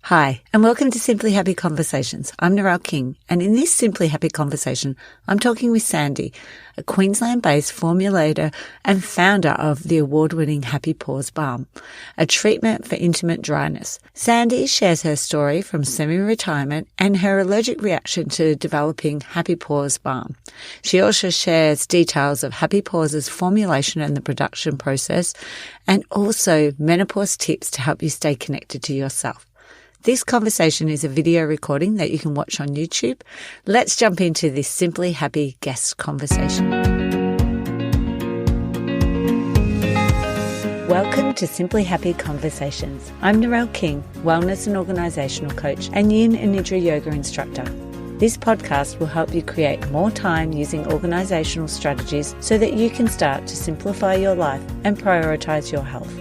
Hi, and welcome to Simply Happy Conversations. I'm Narelle King, and in this Simply Happy Conversation, I'm talking with Sandy, a Queensland-based formulator and founder of the award-winning Happy Pause Balm, a treatment for intimate dryness. Sandy shares her story from semi-retirement and her allergic reaction to developing Happy Pause Balm. She also shares details of Happy Pause's formulation and the production process, and also menopause tips to help you stay connected to yourself. This conversation is a video recording that you can watch on YouTube. Let's jump into this Simply Happy guest conversation. Welcome to Simply Happy Conversations. I'm Narelle King, wellness and organisational coach and yin and nidra yoga instructor. This podcast will help you create more time using organisational strategies so that you can start to simplify your life and prioritise your health.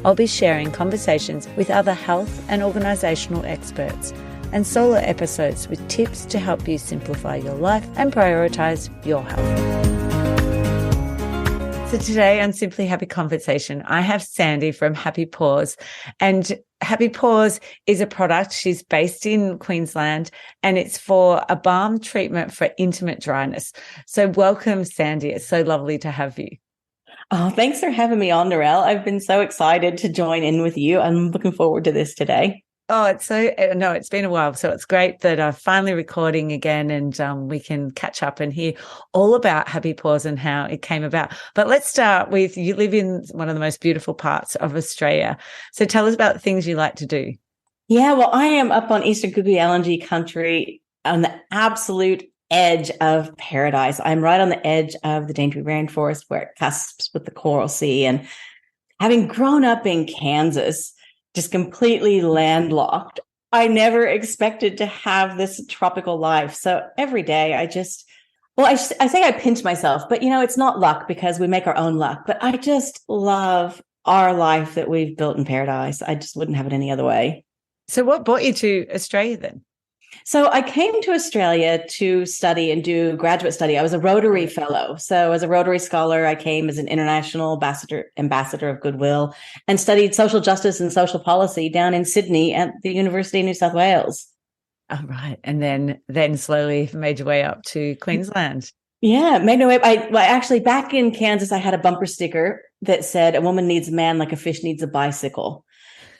I'll be sharing conversations with other health and organisational experts and solo episodes with tips to help you simplify your life and prioritise your health. So today on Simply Happy Conversation, I have Sandy from Happy Pause, and Happy Pause is a product. She's based in Queensland, and it's for a balm treatment for intimate dryness. So welcome, Sandy. It's so lovely to have you. Oh, thanks for having me on, Narelle. I've been so excited to join in with you. I'm looking forward to this today. Oh, it's been a while. So it's great that I'm finally recording again and we can catch up and hear all about Happy Pause and how it came about. But let's start with, you live in one of the most beautiful parts of Australia. So tell us about the things you like to do. Yeah, well, I am up on Eastern Kuku-Yalanji country on the absolute edge of paradise. I'm right on the edge of the Daintree rainforest where it cusps with the Coral Sea. And having grown up in Kansas, just completely landlocked, I never expected to have this tropical life. So every day I say I pinch myself, but it's not luck because we make our own luck. But I just love our life that we've built in paradise. I just wouldn't have it any other way. So what brought you to Australia then? So I came to Australia to study and do graduate study. I was a Rotary Fellow. So as a Rotary Scholar, I came as an international ambassador of goodwill and studied social justice and social policy down in Sydney at the University of New South Wales. Oh, right. And then slowly made your way up to Queensland. Yeah, made my way. Actually, back in Kansas, I had a bumper sticker that said, "A woman needs a man like a fish needs a bicycle."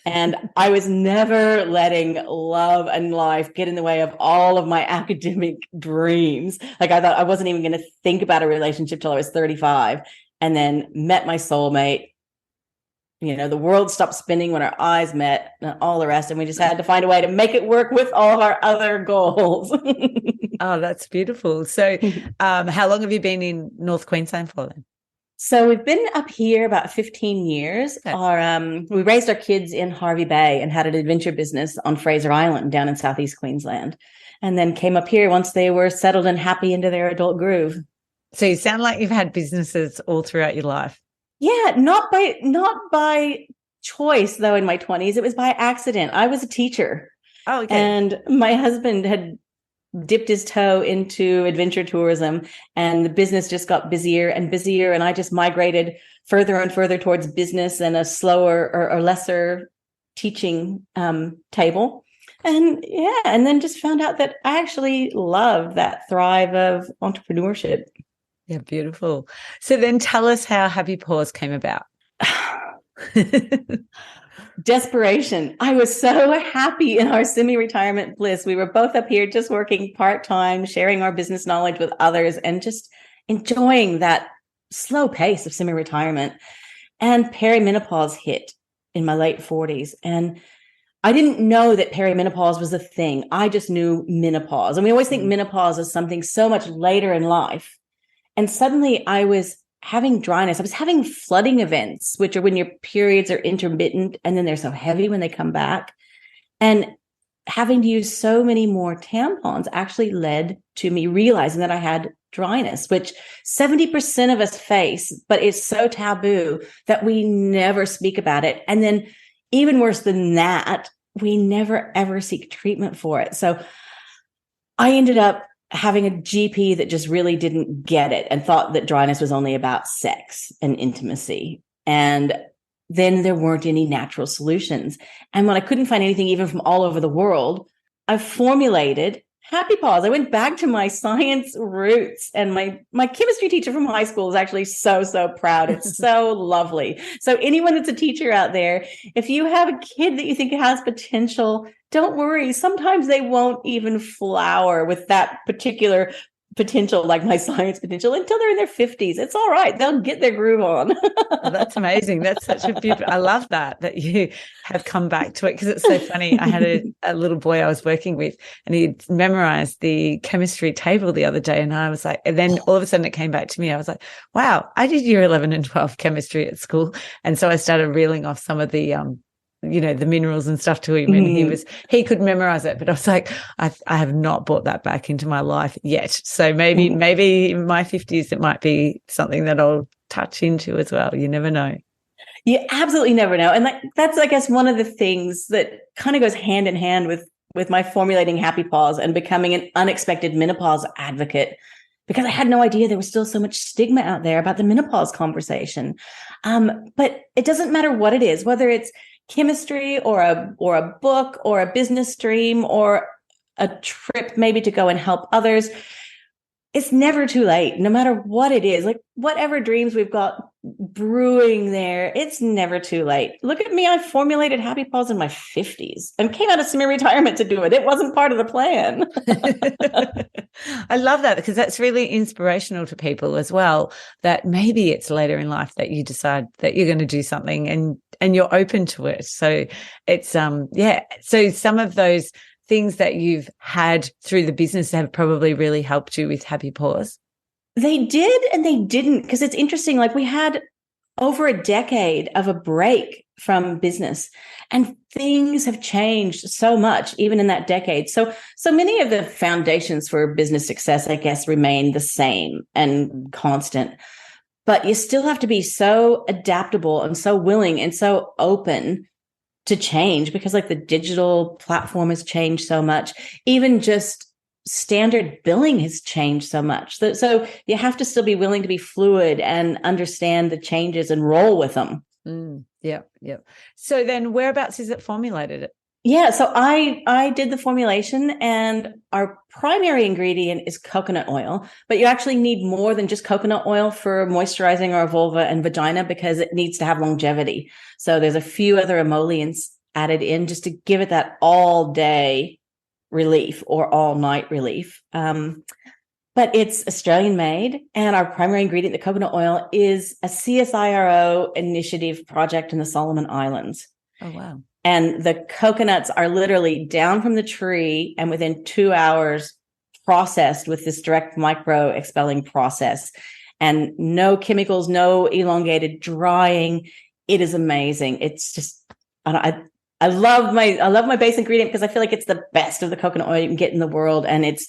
And I was never letting love and life get in the way of all of my academic dreams. Like I thought I wasn't even going to think about a relationship till I was 35, and then met my soulmate. The world stopped spinning when our eyes met and all the rest. And we just had to find a way to make it work with all of our other goals. Oh, that's beautiful. So how long have you been in North Queensland for then? So we've been up here about 15 years. Okay. We raised our kids in Hervey Bay and had an adventure business on Fraser Island down in southeast Queensland, and then came up here once they were settled and happy into their adult groove. So you sound like you've had businesses all throughout your life. Yeah, not by choice, though, in my 20s. It was by accident. I was a teacher. Oh, okay. And my husband had dipped his toe into adventure tourism, and the business just got busier and busier. And I just migrated further and further towards business and a slower or lesser teaching table. And then just found out that I actually love that thrive of entrepreneurship. Yeah, beautiful. So then tell us how Happy Pause came about. Desperation. I was so happy in our semi-retirement bliss. We were both up here just working part-time, sharing our business knowledge with others, and just enjoying that slow pace of semi-retirement. And perimenopause hit in my late 40s. And I didn't know that perimenopause was a thing. I just knew menopause. And we always think menopause is something so much later in life. And suddenly I was having dryness. I was having flooding events, which are when your periods are intermittent and then they're so heavy when they come back. And having to use so many more tampons actually led to me realizing that I had dryness, which 70% of us face, but it's so taboo that we never speak about it. And then even worse than that, we never, ever seek treatment for it. So I ended up having a GP that just really didn't get it and thought that dryness was only about sex and intimacy. And then there weren't any natural solutions. And when I couldn't find anything even from all over the world, I formulated Happy Pause. I went back to my science roots, and my chemistry teacher from high school is actually so proud. It's so lovely. So anyone that's a teacher out there, if you have a kid that you think has potential, don't worry. Sometimes they won't even flower with that particular potential, like my science potential, until they're in their 50s. It's all right. They'll get their groove on. Oh, that's amazing. That's such a beautiful, I love that you have come back to it, because it's so funny. I had a little boy I was working with, and he'd memorized the chemistry table the other day. And I was like, and then all of a sudden it came back to me. I was like, wow, I did year 11 and 12 chemistry at school. And so I started reeling off some of the, the minerals and stuff to him, and he could memorize it. But I was like, I have not brought that back into my life yet. So maybe in my 50s, it might be something that I'll touch into as well. You never know. You absolutely never know. And that's, I guess, one of the things that kind of goes hand in hand with my formulating Happy Pause and becoming an unexpected menopause advocate, because I had no idea there was still so much stigma out there about the menopause conversation. But it doesn't matter what it is, whether it's chemistry or a book or a business stream or a trip maybe to go and help others. It's never too late, no matter what it is. Like whatever dreams we've got brewing there, it's never too late. Look at me. I formulated Happy Pause in my 50s and came out of semi-retirement to do it. It wasn't part of the plan. I love that, because that's really inspirational to people as well, that maybe it's later in life that you decide that you're going to do something and you're open to it. So it's, So some of those things that you've had through the business have probably really helped you with Happy Pause. They did and they didn't, because it's interesting. Like we had over a decade of a break from business, and things have changed so much even in that decade. So many of the foundations for business success, I guess, remain the same and constant, but you still have to be so adaptable and so willing and so open to change, because like the digital platform has changed so much. Even just standard billing has changed so much. So you have to still be willing to be fluid and understand the changes and roll with them. Yeah. So then whereabouts is it formulated? Yeah, so I did the formulation, and our primary ingredient is coconut oil, but you actually need more than just coconut oil for moisturizing our vulva and vagina, because it needs to have longevity. So there's a few other emollients added in just to give it that all day relief or all night relief. But it's Australian made, and our primary ingredient, the coconut oil, is a CSIRO initiative project in the Solomon Islands. Oh, wow. And the coconuts are literally down from the tree and within 2 hours processed with this direct micro expelling process, and no chemicals, no elongated drying. It is amazing. It's just, I love my base ingredient, because I feel like it's the best of the coconut oil you can get in the world. And it's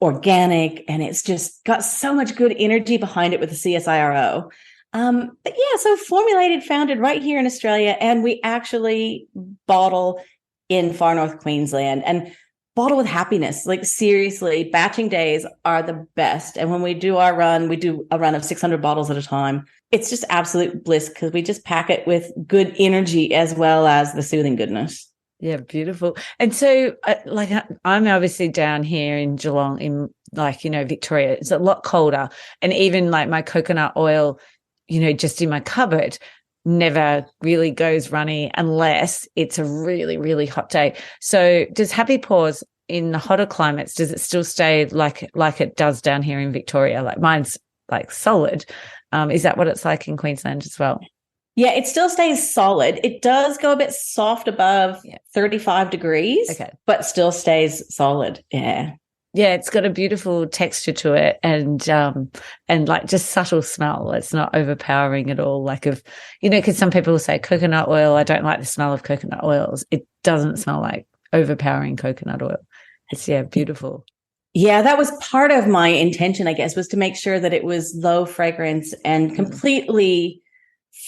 organic, and it's just got so much good energy behind it with the CSIRO. But yeah, so founded right here in Australia, and we actually bottle in far north Queensland, and bottle with happiness. Like seriously, batching days are the best. And when we do a run of 600 bottles at a time. It's just absolute bliss, because we just pack it with good energy as well as the soothing goodness. Yeah, beautiful. And so I'm obviously down here in Geelong in Victoria. It's a lot colder, and even like my coconut oil, just in my cupboard, never really goes runny unless it's a really, really hot day. So does Happy Pause in the hotter climates, does it still stay like it does down here in Victoria? Like mine's like solid. Is that what it's like in Queensland as well? Yeah, it still stays solid. It does go a bit soft above 35 degrees, okay, but still stays solid. Yeah. Yeah, it's got a beautiful texture to it, and like just subtle smell. It's not overpowering at all. Like because some people will say coconut oil, I don't like the smell of coconut oils. It doesn't smell like overpowering coconut oil. It's beautiful. Yeah, that was part of my intention, I guess, was to make sure that it was low fragrance and completely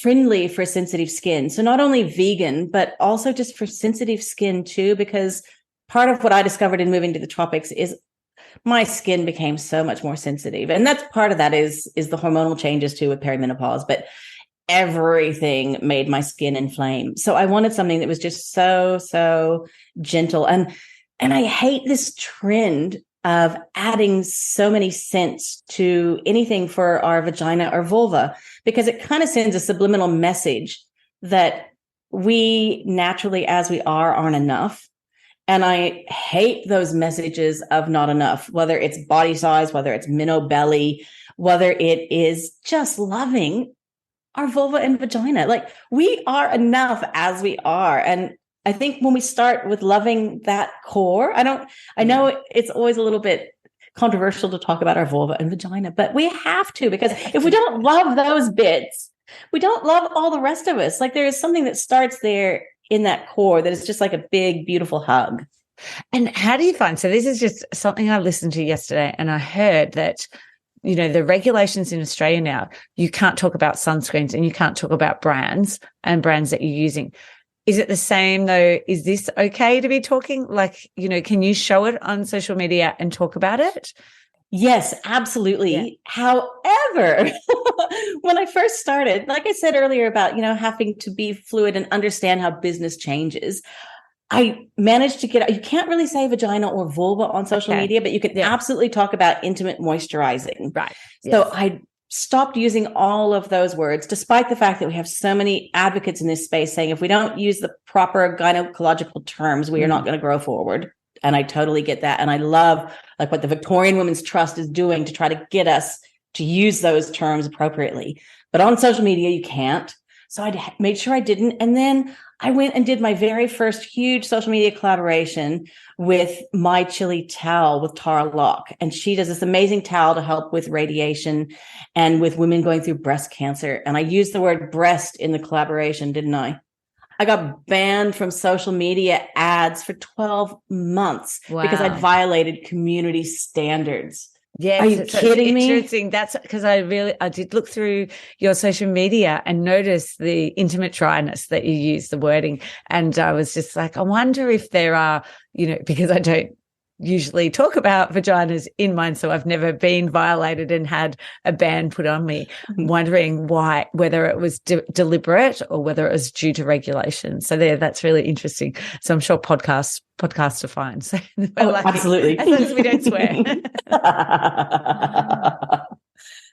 friendly for sensitive skin. So not only vegan, but also just for sensitive skin too, because part of what I discovered in moving to the tropics is my skin became so much more sensitive. And that's part of that is the hormonal changes too with perimenopause. But everything made my skin inflame. So I wanted something that was just so gentle. And I hate this trend of adding so many scents to anything for our vagina or vulva, because it kind of sends a subliminal message that we naturally, as we are, aren't enough. And I hate those messages of not enough, whether it's body size, whether it's minnow belly, whether it is just loving our vulva and vagina. Like, we are enough as we are. And I think when we start with loving that core, I know it's always a little bit controversial to talk about our vulva and vagina, but we have to, because if we don't love those bits, we don't love all the rest of us. Like, there is something that starts there in that core that is just like a big, beautiful hug. And how do you find, so this is just something I listened to yesterday, and I heard that, you know, the regulations in Australia now, you can't talk about sunscreens and you can't talk about brands and brands that you're using. Is it the same though? Is this okay to be talking? Like, you know, can you show it on social media and talk about it? Yes, absolutely. Yeah. However, when I first started, like I said earlier about, you know, having to be fluid and understand how business changes, I managed to you can't really say vagina or vulva on social media, but you can absolutely talk about intimate moisturizing. Right. So I stopped using all of those words, despite the fact that we have so many advocates in this space saying if we don't use the proper gynecological terms, we are not going to grow forward. And I totally get that. And I love like what the Victorian Women's Trust is doing to try to get us to use those terms appropriately. But on social media, you can't. So I made sure I didn't. And then I went and did my very first huge social media collaboration with My Chili Towel with Tara Locke. And she does this amazing towel to help with radiation and with women going through breast cancer. And I used the word breast in the collaboration, didn't I? I got banned from social media ads for 12 months because I'd violated community standards. Yes. Are you kidding me? Interesting. That's because I did look through your social media and notice the intimate dryness that you use, the wording. And I was just like, I wonder if there are, you know, because I don't usually talk about vaginas in mine, so I've never been violated and had a ban put on me. Wondering whether it was deliberate or whether it was due to regulation. So that's really interesting. So I'm sure podcasts are fine. So absolutely, as long as we don't swear.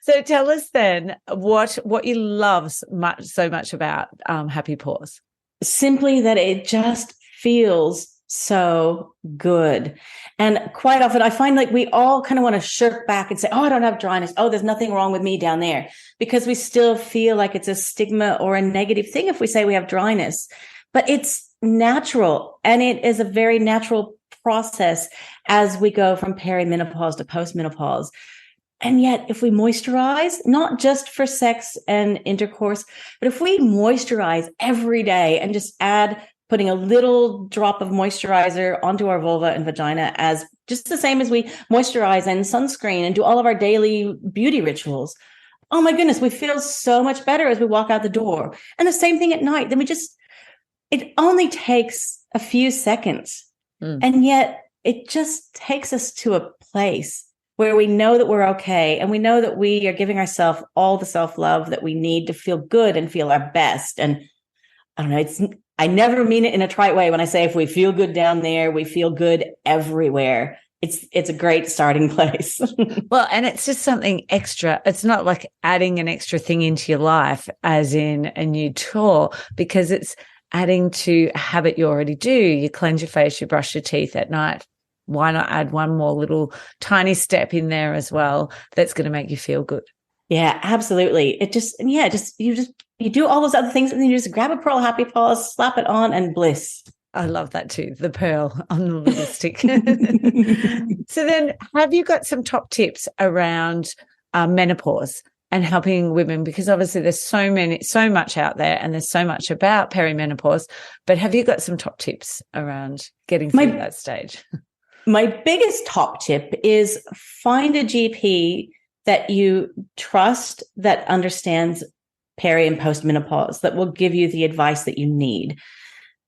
So tell us then what you love so much about Happy Pause. Simply that it just feels so good. And quite often I find like we all kind of want to shirk back and say, oh, I don't have dryness. Oh, there's nothing wrong with me down there, because we still feel like it's a stigma or a negative thing if we say we have dryness. But it's natural, and it is a very natural process as we go from perimenopause to postmenopause. And yet, if we moisturize, not just for sex and intercourse, but if we moisturize every day and just putting a little drop of moisturizer onto our vulva and vagina, as just the same as we moisturize and sunscreen and do all of our daily beauty rituals. Oh my goodness, we feel so much better as we walk out the door. And the same thing at night. Then it only takes a few seconds. And yet it just takes us to a place where we know that we're okay. And we know that we are giving ourselves all the self-love that we need to feel good and feel our best. And I don't know, I never mean it in a trite way when I say if we feel good down there, we feel good everywhere. It's a great starting place. Well, and it's just something extra. It's not like adding an extra thing into your life, as in a new tour, because it's adding to a habit you already do. You cleanse your face, you brush your teeth at night. Why not add one more little tiny step in there as well that's going to make you feel good? Yeah, absolutely. You do all those other things, and then you just grab a Pearl Happy Pause, slap it on, and bliss. I love that too, the pearl on the little stick. So then, have you got some top tips around menopause and helping women? Because obviously there's so much out there, and there's so much about perimenopause, but have you got some top tips around getting through that stage? My biggest top tip is find a GP that you trust, that understands peri and postmenopause, that will give you the advice that you need.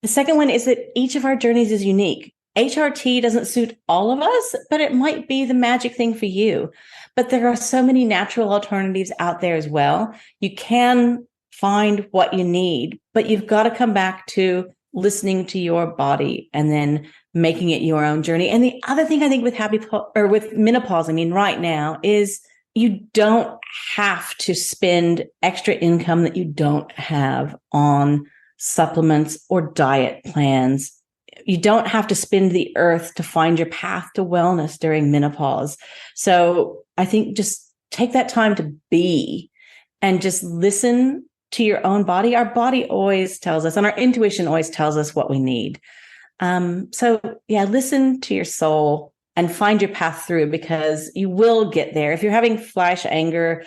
The second one is that each of our journeys is unique. HRT doesn't suit all of us, but it might be the magic thing for you. But there are so many natural alternatives out there as well. You can find what you need, but you've got to come back to listening to your body and then making it your own journey. And the other thing I think with with menopause, I mean, right now, is you don't have to spend extra income that you don't have on supplements or diet plans. You don't have to spend the earth to find your path to wellness during menopause. So I think just take that time to be and just listen to your own body. Our body always tells us, and our intuition always tells us what we need. So yeah, listen to your soul and find your path through, because you will get there. If you're having flash anger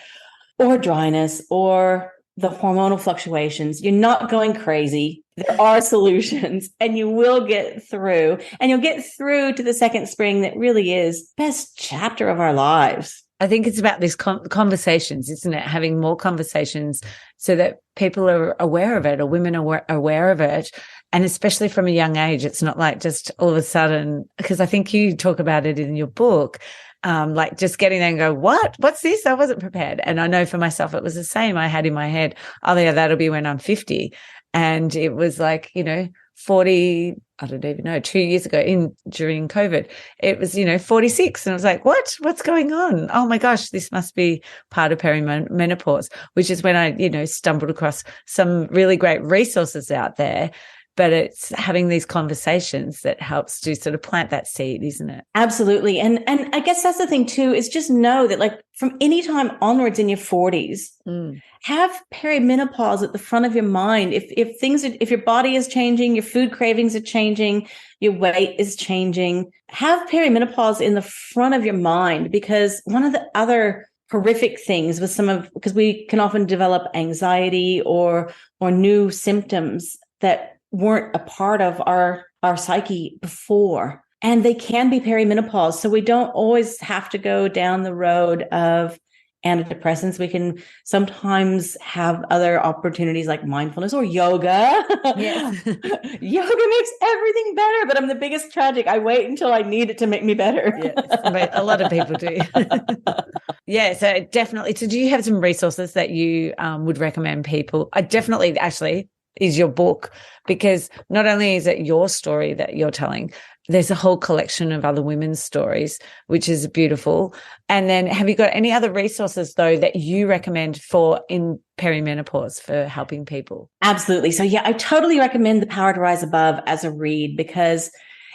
or dryness or the hormonal fluctuations, you're not going crazy. There are solutions, and you will get through, and you'll get through to the second spring that really is the best chapter of our lives. I think it's about these conversations, isn't it? Having more conversations so that people are aware of it, or women are aware of it. And especially from a young age, it's not like just all of a sudden, because I think you talk about it in your book, like just getting there and go, what's this? I wasn't prepared. And I know for myself, it was the same. I had in my head, oh yeah, that'll be when I'm 50. And it was like, 40, I don't even know, 2 years ago during COVID, it was, 46. And I was like, what's going on? Oh my gosh, this must be part of perimenopause, which is when I, stumbled across some really great resources out there. But it's having these conversations that helps to sort of plant that seed, isn't it? Absolutely. And I guess that's the thing too, is just know that like from any time onwards in your 40s, have perimenopause at the front of your mind. If your body is changing, your food cravings are changing, your weight is changing, have perimenopause in the front of your mind, because one of the other horrific things because we can often develop anxiety or new symptoms that weren't a part of our psyche before, and they can be perimenopause. So we don't always have to go down the road of antidepressants. We can sometimes have other opportunities like mindfulness or yoga. Yes. Yoga makes everything better, but I'm the biggest tragic. I wait until I need it to make me better. Yes, a lot of people do. Yeah, so definitely. So do you have some resources that you would recommend people? I definitely actually is your book, because not only is it your story that you're telling, there's a whole collection of other women's stories, which is beautiful. And then have you got any other resources, though, that you recommend for in perimenopause for helping people? Absolutely. So yeah, I totally recommend The Power to Rise Above as a read, because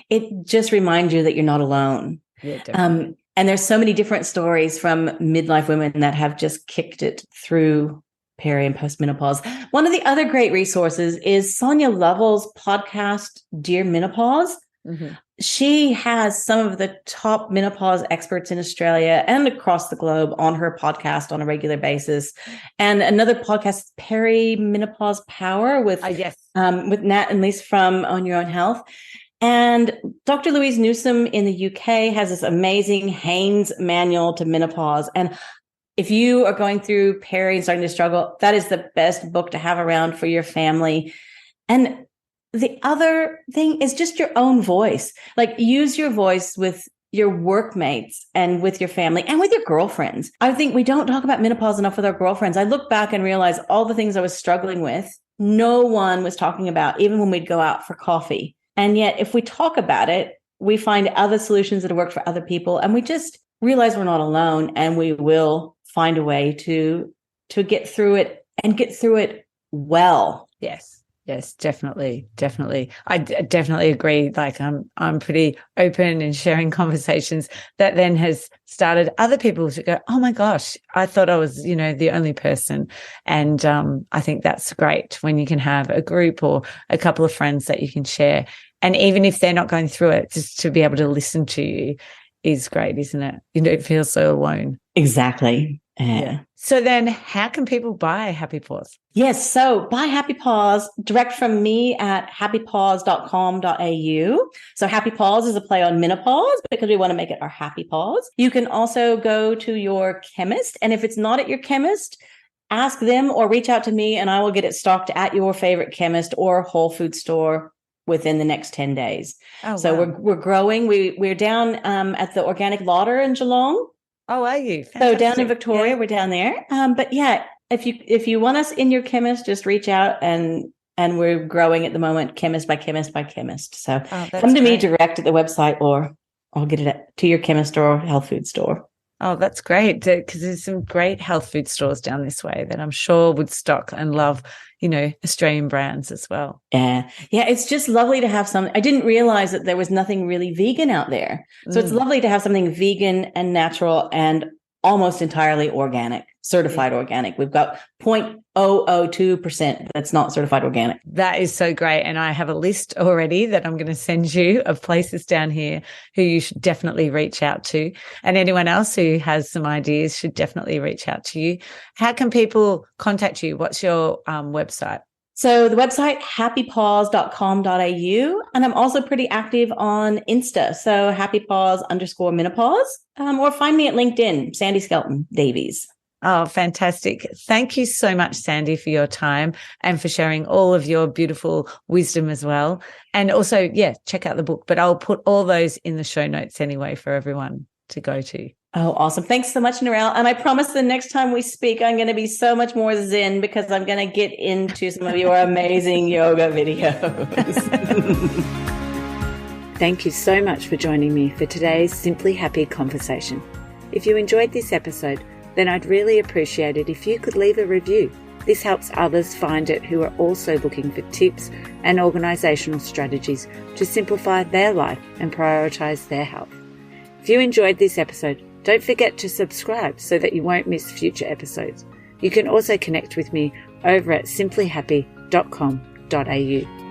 it just reminds you that you're not alone. Yeah, definitely. And there's so many different stories from midlife women that have just kicked it through peri and postmenopause. One of the other great resources is Sonia Lovell's podcast, Dear Menopause. Mm-hmm. She has some of the top menopause experts in Australia and across the globe on her podcast on a regular basis. And another podcast, Menopause Power, with Nat and Lise from On Your Own Health. And Dr. Louise Newsom in the UK has this amazing Haynes manual to menopause. And if you are going through peri and starting to struggle, that is the best book to have around for your family. And the other thing is just your own voice. Like, use your voice with your workmates and with your family and with your girlfriends. I think we don't talk about menopause enough with our girlfriends. I look back and realize all the things I was struggling with, no one was talking about, even when we'd go out for coffee. And yet, if we talk about it, we find other solutions that have worked for other people, and we just realize we're not alone, and we will find a way to get through it, and get through it well. Yes, definitely. I definitely agree. Like I'm pretty open in sharing conversations that then has started other people to go, oh my gosh, I thought I was, the only person. And I think that's great when you can have a group or a couple of friends that you can share. And even if they're not going through it, just to be able to listen to you is great, isn't it? You don't feel so alone. Exactly. Yeah. So then how can people buy Happy Pause? Yes. So buy Happy Pause direct from me at happypause.com.au. So Happy Pause is a play on menopause, because we want to make it our happy pause. You can also go to your chemist. And if it's not at your chemist, ask them or reach out to me, and I will get it stocked at your favorite chemist or Whole Food store within the next 10 days. Oh, so wow. We're growing. We're down at the Organic Lauder in Geelong. Oh, are you? Fantastic. So down in Victoria, we're down there. But yeah, if you want us in your chemist, just reach out, and we're growing at the moment, chemist by chemist by chemist. So come to me direct at the website, or I'll get it to your chemist or health food store. Oh, that's great, because there's some great health food stores down this way that I'm sure would stock and love, Australian brands as well. Yeah. It's just lovely to have I didn't realize that there was nothing really vegan out there. So it's lovely to have something vegan and natural and almost entirely organic, certified organic. We've got 0.002% that's not certified organic. That is so great. And I have a list already that I'm going to send you of places down here who you should definitely reach out to. And anyone else who has some ideas should definitely reach out to you. How can people contact you? What's your website? So the website, happypause.com.au. And I'm also pretty active on Insta. So happypause_menopause. Or find me at LinkedIn, Sandy Skelton Davies. Oh, fantastic. Thank you so much, Sandy, for your time and for sharing all of your beautiful wisdom as well. And also, check out the book, but I'll put all those in the show notes anyway for everyone to go to. Oh, awesome. Thanks so much, Narelle. And I promise the next time we speak, I'm going to be so much more zen because I'm going to get into some of your amazing yoga videos. Thank you so much for joining me for today's Simply Happy conversation. If you enjoyed this episode, then I'd really appreciate it if you could leave a review. This helps others find it who are also looking for tips and organisational strategies to simplify their life and prioritise their health. If you enjoyed this episode, don't forget to subscribe so that you won't miss future episodes. You can also connect with me over at simplyhappy.com.au.